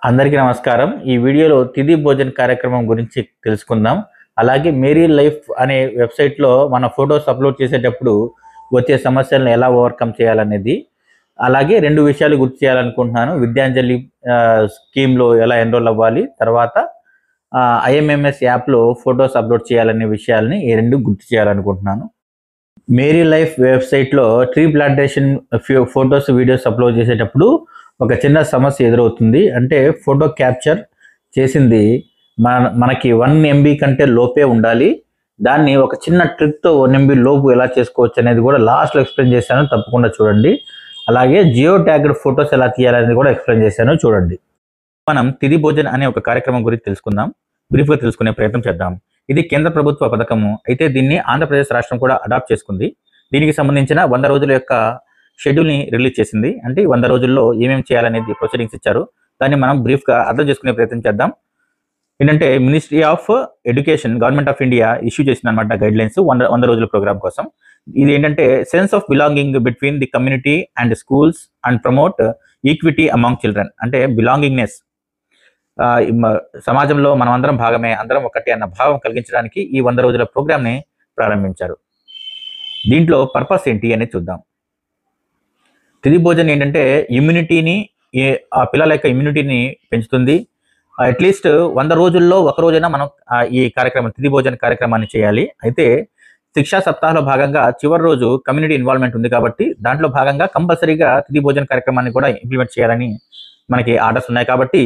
అందరికీ నమస్కారం. ఈ వీడియోలో తిథి భోజన్ కార్యక్రమం గురించి తెలుసుకుందాం. అలాగే మేరీ లైఫ్ అనే వెబ్‌సైట్‌లో మన ఫోటోస్ అప్‌లోడ్ చేసేటప్పుడు వచ్చే సమస్యలను ఎలా ఓవర్‌కమ్ చేయాలనేది, అలాగే 2 విషయాలు గుర్తు చేయాలనుకుంటున్నాను. విద్యాంజలి స్కీమ్‌లో ఎలా ఎన్రోల్ అవ్వాలి, తర్వాత ఐఎంఎంఎస్ యాప్‌లో ఫోటోస్ అప్‌లోడ్ చేయాలనే విషయాల్ని ఈ 2 గుర్తు చేయాలనుకుంటున్నాను. మేరీ లైఫ్ వెబ్‌సైట్‌లో tree plantation photos, videos upload చేసేటప్పుడు ఒక చిన్న సమస్య ఎదురవుతుంది. అంటే ఫోటో క్యాప్చర్ చేసింది మనకి 1 ఎంబీ కంటే లోపే ఉండాలి. దాన్ని ఒక చిన్న ట్రిక్‌తో 1 ఎంబీ లోపు ఎలా చేసుకోవచ్చు అనేది కూడా లాస్ట్‌లో ఎక్స్‌ప్లెయిన్ చేశాను, తప్పకుండా చూడండి. అలాగే జియో ట్యాగ్డ్ ఫోటోస్ ఎలా తీయాలనేది కూడా ఎక్స్‌ప్లెయిన్ చేశాను, చూడండి. మనం తిథి భోజన్ అనే ఒక కార్యక్రమం గురించి తెలుసుకుందాం. బ్రీఫ్‌గా తెలుసుకునే ప్రయత్నం చేద్దాం. ఇది కేంద్ర ప్రభుత్వ పథకము. అయితే దీన్ని ఆంధ్రప్రదేశ్ రాష్ట్రం కూడా అడాప్ట్ చేసుకుంది. దీనికి సంబంధించిన 100 రోజుల యొక్క షెడ్యూల్‌ని రిలీజ్ చేసింది. అంటే 100 రోజుల్లో ఏమేమి చేయాలనేది ప్రొసీడింగ్స్ ఇచ్చారు. దాన్ని మనం బ్రీఫ్‌గా అర్థం చేసుకునే ప్రయత్నం చేద్దాం. ఏంటంటే ministry of education, government of India issue చేసిందనమాట గైడ్‌లైన్స్ 100 రోజుల ప్రోగ్రామ్ కోసం. ఇది ఏంటంటే sense of belonging between the community and schools and promote equity among children. అంటే బిలాంగింగ్‌నెస్, సమాజంలో మనం అందరం భాగమే, అందరం ఒకటి అన్న భావం కలిగించడానికి ఈ 100 రోజుల ప్రోగ్రామ్‌ని ప్రారంభించారు. దీంట్లో పర్పస్ ఏంటి అనేది చూద్దాం. తిథి భోజన్ ఏంటంటే ఇమ్యూనిటీని, ఆ పిల్లల యొక్క ఇమ్యూనిటీని పెంచుతుంది. అట్లీస్ట్ 100 రోజుల్లో ఒక రోజైనా మనం ఈ కార్యక్రమం, తిథి భోజన్ కార్యక్రమాన్ని చేయాలి. అయితే శిక్షా సప్తాహలో భాగంగా చివరి రోజు కమ్యూనిటీ ఇన్వాల్వ్మెంట్ ఉంది కాబట్టి దాంట్లో భాగంగా కంపల్సరీగా తిథి భోజన్ కార్యక్రమాన్ని కూడా ఇంప్లిమెంట్ చేయాలని మనకి ఆర్డర్స్ ఉన్నాయి. కాబట్టి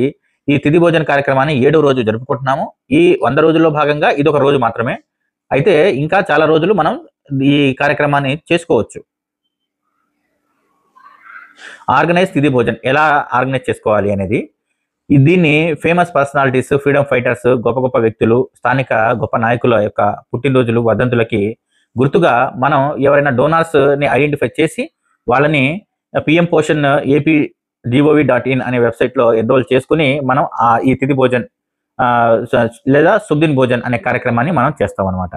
ఈ తిథి భోజన్ కార్యక్రమాన్ని 7వ రోజు జరుపుకుంటున్నాము. ఈ 100 రోజుల్లో భాగంగా ఇదొక రోజు మాత్రమే. అయితే ఇంకా చాలా రోజులు మనం ఈ కార్యక్రమాన్ని చేసుకోవచ్చు. ఆర్గనైజ్ తిథి భోజన్ ఎలా ఆర్గనైజ్ చేసుకోవాలి అనేది, దీన్ని ఫేమస్ పర్సనాలిటీస్, ఫ్రీడమ్ ఫైటర్స్, గొప్ప గొప్ప వ్యక్తులు, స్థానిక గొప్ప నాయకుల యొక్క పుట్టినరోజులు, వర్ధంతులకి గుర్తుగా మనం ఎవరైనా డోనార్స్ని ఐడెంటిఫై చేసి వాళ్ళని పిఎం పోషన్ APGOV.in అనే వెబ్సైట్లో ఎన్రోల్ చేసుకుని మనం ఈ తిథి భోజన్ లేదా సుబ్దిన్ భోజన్ అనే కార్యక్రమాన్ని మనం చేస్తాం అనమాట.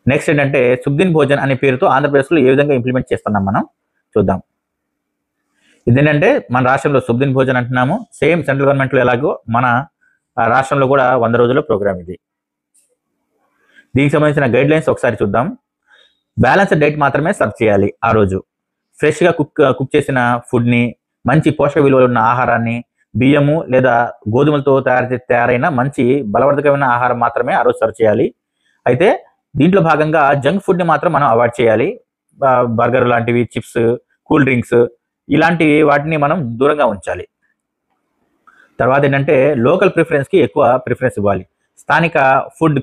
నెక్స్ట్ ఏంటంటే సుబ్దిన్ భోజన్ అనే పేరుతో ఆంధ్రప్రదేశ్లో ఏ విధంగా ఇంప్లిమెంట్ చేస్తున్నాం మనం చూద్దాం. ఇదేంటంటే మన రాష్ట్రంలో సుబ్దిన్ భోజన్ అంటున్నాము. సేమ్ సెంట్రల్ గవర్నమెంట్లో ఎలాగో మన రాష్ట్రంలో కూడా 100 రోజుల ప్రోగ్రామ్ ఇది. దీనికి సంబంధించిన గైడ్లైన్స్ ఒకసారి చూద్దాం. బ్యాలెన్స్డ్ డైట్ మాత్రమే సర్వ్ చేయాలి ఆ రోజు. ఫ్రెష్గా కుక్ చేసిన ఫుడ్ని, మంచి పోషక విలువలు ఉన్న ఆహారాన్ని, బియ్యము లేదా గోధుమలతో తయారైన మంచి బలవర్ధకమైన ఆహారం మాత్రమే ఆ రోజు సర్వ్ చేయాలి. అయితే దీంట్లో భాగంగా జంక్ ఫుడ్ని మాత్రం మనం అవాయిడ్ చేయాలి. బర్గర్ లాంటివి, చిప్స్, కూల్ డ్రింక్స్ ఇలాంటి వాటిని మనం దూరంగా ఉంచాలి. తర్వాత ఏంటంటే లోకల్ ప్రిఫరెన్స్కి ఎక్కువ ప్రిఫరెన్స్ ఇవ్వాలి. స్థానిక ఫుడ్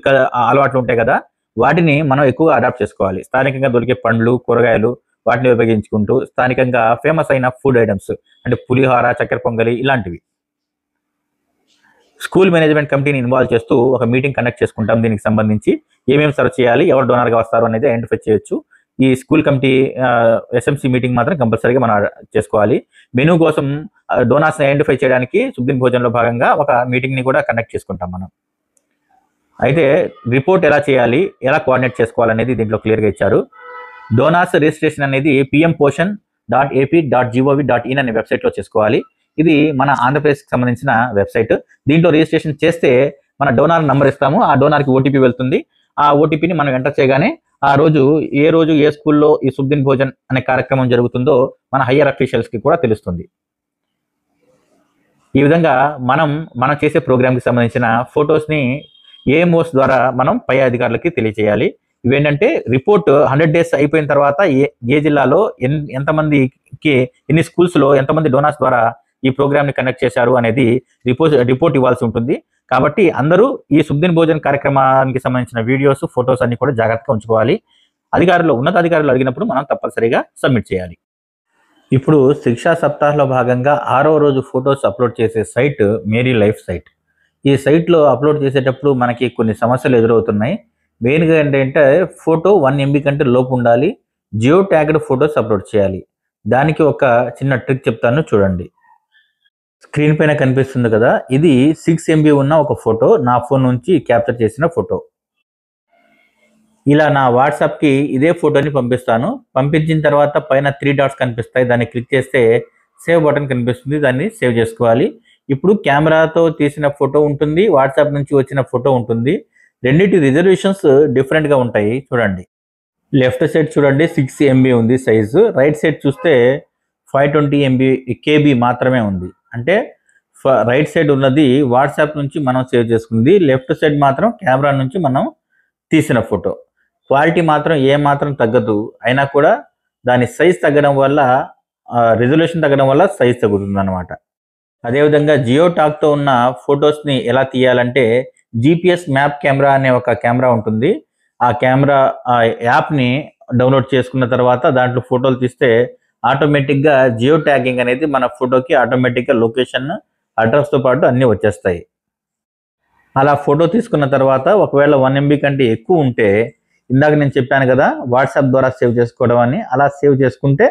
అలవాట్లు ఉంటాయి కదా, వాటిని మనం ఎక్కువగా అడాప్ట్ చేసుకోవాలి. స్థానికంగా దొరికే పండ్లు, కూరగాయలు వాటిని ఉపయోగించుకుంటూ స్థానికంగా ఫేమస్ అయిన ఫుడ్ ఐటమ్స్ అంటే పులిహోర, చక్కెర పొంగలి ఇలాంటివి. స్కూల్ మేనేజ్మెంట్ కమిటీని ఇన్వాల్వ్ చేస్తూ ఒక మీటింగ్ కండక్ట్ చేసుకుంటాం. దీనికి సంబంధించి ఏమేమి సర్వ్ చేయాలి, ఎవరు డోనర్గా వస్తారు అనేది ఐడెంటిఫై చేయొచ్చు. ఈ స్కూల్ కమిటీ SMC మీటింగ్ మాత్రం కంపల్సరీగా మనం చేసుకోవాలి. మెనూ కోసం డోనార్స్ని ఐడెంటిఫై చేయడానికి సుబ్దిన్ భోజన్లో భాగంగా ఒక మీటింగ్ని కూడా కండక్ట్ చేసుకుంటాం మనం. అయితే రిపోర్ట్ ఎలా చేయాలి, ఎలా కోఆర్డినేట్ చేసుకోవాలనేది దీంట్లో క్లియర్గా ఇచ్చారు. డోనార్స్ రిజిస్ట్రేషన్ అనేది pmpotion.ap.gov.in అనే వెబ్సైట్లో చేసుకోవాలి. ఇది మన ఆంధ్రప్రదేశ్కి సంబంధించిన వెబ్సైట్. దీంట్లో రిజిస్ట్రేషన్ చేస్తే మన డోనార్ నంబర్ ఇస్తాము. ఆ డోనార్కి OTP వెళ్తుంది. ఆ OTPని మనం ఎంటర్ చేయగానే ఆ రోజు ఏ స్కూల్లో ఈ సుబ్దిన్ భోజన్ అనే కార్యక్రమం జరుగుతుందో మన హయ్యర్ అఫీషియల్స్కి కూడా తెలుస్తుంది. ఈ విధంగా మనం చేసే ప్రోగ్రామ్కి సంబంధించిన ఫొటోస్ని AMOs ద్వారా మనం పై అధికారులకి తెలియజేయాలి. ఇవేంటంటే రిపోర్ట్ 100 డేస్ అయిపోయిన తర్వాత ఏ జిల్లాలో ఎంతమందికి, ఎన్ని స్కూల్స్లో ఎంతమంది డోనార్స్ ద్వారా ఈ ప్రోగ్రామ్ని కండక్ట్ చేశారు అనేది రిపోర్ట్ ఇవ్వాల్సి ఉంటుంది. కాబట్టి అందరూ ఈ సుబ్దిన్ భోజన్ కార్యక్రమానికి సంబంధించిన వీడియోస్, ఫొటోస్ అన్ని కూడా జాగ్రత్తగా ఉంచుకోవాలి. ఉన్నతాధికారులు అడిగినప్పుడు మనం తప్పనిసరిగా సబ్మిట్ చేయాలి. ఇప్పుడు శిక్షా సప్తాహలో భాగంగా 6వ రోజు ఫొటోస్ అప్లోడ్ చేసే సైట్ మేరీ లైఫ్ సైట్. ఈ సైట్లో అప్లోడ్ చేసేటప్పుడు మనకి కొన్ని సమస్యలు ఎదురవుతున్నాయి. మెయిన్గా ఏంటంటే ఫోటో 1 MB కంటే లోపు ఉండాలి. జియో ట్యాగ్డ్ ఫొటోస్ అప్లోడ్ చేయాలి. దానికి ఒక చిన్న ట్రిక్ చెప్తాను, చూడండి. స్క్రీన్ పైన కనిపిస్తుంది కదా, ఇది 6 MB ఉన్న ఒక ఫోటో, నా ఫోన్ నుంచి క్యాప్చర్ చేసిన ఫోటో. ఇలా నా వాట్సాప్కి ఇదే ఫోటోని పంపిస్తాను. పంపించిన తర్వాత పైన 3 డాట్స్ కనిపిస్తాయి, దాన్ని క్లిక్ చేస్తే సేవ్ బటన్ కనిపిస్తుంది, దాన్ని సేవ్ చేసుకోవాలి. ఇప్పుడు కెమెరాతో తీసిన ఫోటో ఉంటుంది, వాట్సాప్ నుంచి వచ్చిన ఫోటో ఉంటుంది. రెండింటి రిజల్యూషన్స్ డిఫరెంట్గా ఉంటాయి. చూడండి, లెఫ్ట్ సైడ్ చూడండి 6 MB ఉంది సైజు, రైట్ సైడ్ చూస్తే 520 KB మాత్రమే ఉంది. అంటే రైట్ సైడ్ ఉన్నది వాట్సాప్ నుంచి మనం సేవ్ చేసుకుంది, లెఫ్ట్ సైడ్ మాత్రం కెమెరా నుంచి మనం తీసిన ఫోటో. క్వాలిటీ మాత్రం ఏమాత్రం తగ్గదు, అయినా కూడా దాని సైజ్ తగ్గడం వల్ల, రిజల్యూషన్ తగ్గడం వల్ల సైజ్ తగ్గుతుంది అనమాట. అదేవిధంగా జియో టాక్తో ఉన్న ఫొటోస్ని ఎలా తీయాలంటే, GPS మ్యాప్ కెమెరా అనే ఒక కెమెరా ఉంటుంది. ఆ కెమెరా యాప్ని డౌన్లోడ్ చేసుకున్న తర్వాత దాంట్లో ఫోటోలు తీస్తే ఆటోమేటిక్గా జియో ట్యాగింగ్ అనేది మన ఫోటోకి ఆటోమేటిక్గా లొకేషన్, అడ్రస్తో పాటు అన్నీ వచ్చేస్తాయి. అలా ఫోటో తీసుకున్న తర్వాత ఒకవేళ 1 MB కంటే ఎక్కువ ఉంటే, ఇందాక నేను చెప్పాను కదా వాట్సాప్ ద్వారా సేవ్ చేసుకోవడం అని, అలా సేవ్ చేసుకుంటే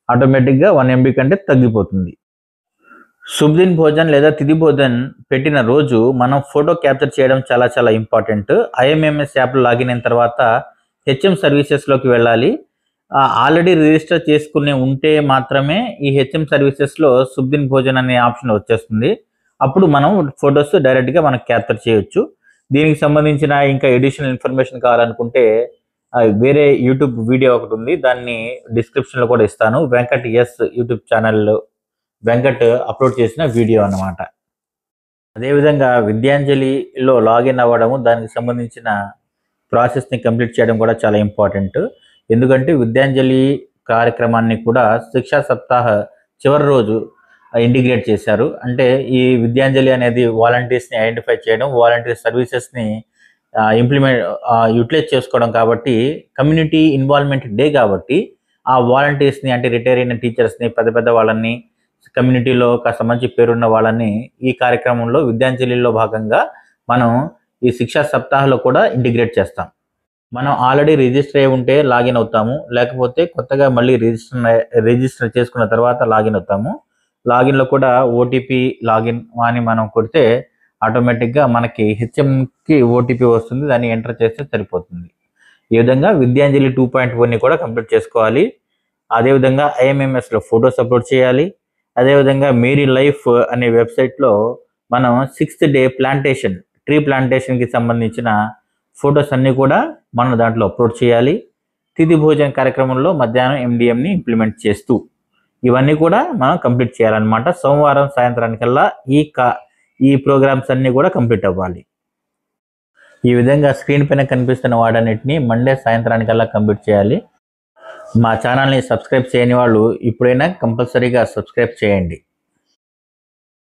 ఆటోమేటిక్గా 1 MB కంటే తగ్గిపోతుంది. శుభదిన్ భోజన్ లేదా తిథి భోజన్ పెట్టిన రోజు మనం ఫోటో క్యాప్చర్ చేయడం చాలా చాలా ఇంపార్టెంట్. IMMS యాప్లో లాగిన్ అయిన తర్వాత HM సర్వీసెస్లోకి వెళ్ళాలి. ఆల్రెడీ రిజిస్టర్ చేసుకుని ఉంటే మాత్రమే ఈ HM సర్వీసెస్లో శుభదిన్ భోజన్ అనే ఆప్షన్ వచ్చేస్తుంది. అప్పుడు మనం ఫొటోస్ డైరెక్ట్గా మనం క్యాప్చర్ చేయొచ్చు. దీనికి సంబంధించిన ఇంకా ఎడిషనల్ ఇన్ఫర్మేషన్ కావాలనుకుంటే వేరే యూట్యూబ్ వీడియో ఒకటి ఉంది, దాన్ని డిస్క్రిప్షన్లో కూడా ఇస్తాను. వెంకట్ ఎస్ యూట్యూబ్ ఛానల్లో వెంకట్ అప్లోడ్ చేసిన వీడియో అన్నమాట. అదేవిధంగా విద్యాంజలిలో లాగిన్ అవ్వడము, దానికి సంబంధించిన ప్రాసెస్ని కంప్లీట్ చేయడం కూడా చాలా ఇంపార్టెంట్. ఎందుకంటే విద్యాంజలి కార్యక్రమాన్ని కూడా శిక్షా సప్తాహ చివరి రోజు ఇంటిగ్రేట్ చేశారు. అంటే ఈ విద్యాంజలి అనేది వాలంటీర్స్ని ఐడెంటిఫై చేయడం, వాలంటీర్ సర్వీసెస్ని యూటిలైజ్ చేసుకోవడం కాబట్టి, కమ్యూనిటీ ఇన్వాల్వ్మెంట్ డే కాబట్టి ఆ వాలంటీర్స్ని, అంటే రిటైర్ అయిన టీచర్స్ని, పెద్ద పెద్ద వాళ్ళని, కమ్యూనిటీలో కాస్త మంచి పేరున్న వాళ్ళని ఈ కార్యక్రమంలో విద్యాంజలిలో భాగంగా మనం ఈ శిక్షా సప్తాహలో కూడా ఇంటిగ్రేట్ చేస్తాం. మనం ఆల్రెడీ రిజిస్టర్ అయి ఉంటే లాగిన్ అవుతాము, లేకపోతే కొత్తగా మళ్ళీ రిజిస్టర్ చేసుకున్న తర్వాత లాగిన్ అవుతాము. లాగిన్లో కూడా OTP లాగిన్ అని మనం కొడితే ఆటోమేటిక్గా మనకి HMకి OTP వస్తుంది, దాన్ని ఎంటర్ చేస్తే సరిపోతుంది. ఈ విధంగా విద్యాంజలి 2.1ని కూడా కంప్లీట్ చేసుకోవాలి. అదేవిధంగా IMMSలో ఫొటోస్ అప్లోడ్ చేయాలి. అదేవిధంగా మేరీ లైఫ్ అనే వెబ్సైట్లో మనం 6th డే ప్లాంటేషన్, ట్రీ ప్లాంటేషన్కి సంబంధించిన ఫొటోస్ అన్నీ కూడా మనం దాంట్లో అప్లోడ్ చేయాలి. తిథి భోజన కార్యక్రమంలో మధ్యాహ్నం MDMని ఇంప్లిమెంట్ చేస్తూ ఇవన్నీ కూడా మనం కంప్లీట్ చేయాలన్నమాట. సోమవారం సాయంత్రానికల్లా ఈ ప్రోగ్రామ్స్ అన్నీ కూడా కంప్లీట్ అవ్వాలి. ఈ విధంగా స్క్రీన్ పైన కనిపిస్తున్న వాటన్నిటిని మండే సాయంత్రానికల్లా కంప్లీట్ చేయాలి. మా ఛానల్ని సబ్స్క్రైబ్ చేయని వాళ్ళు ఇప్పుడైనా కంపల్సరీగా సబ్స్క్రైబ్ చేయండి.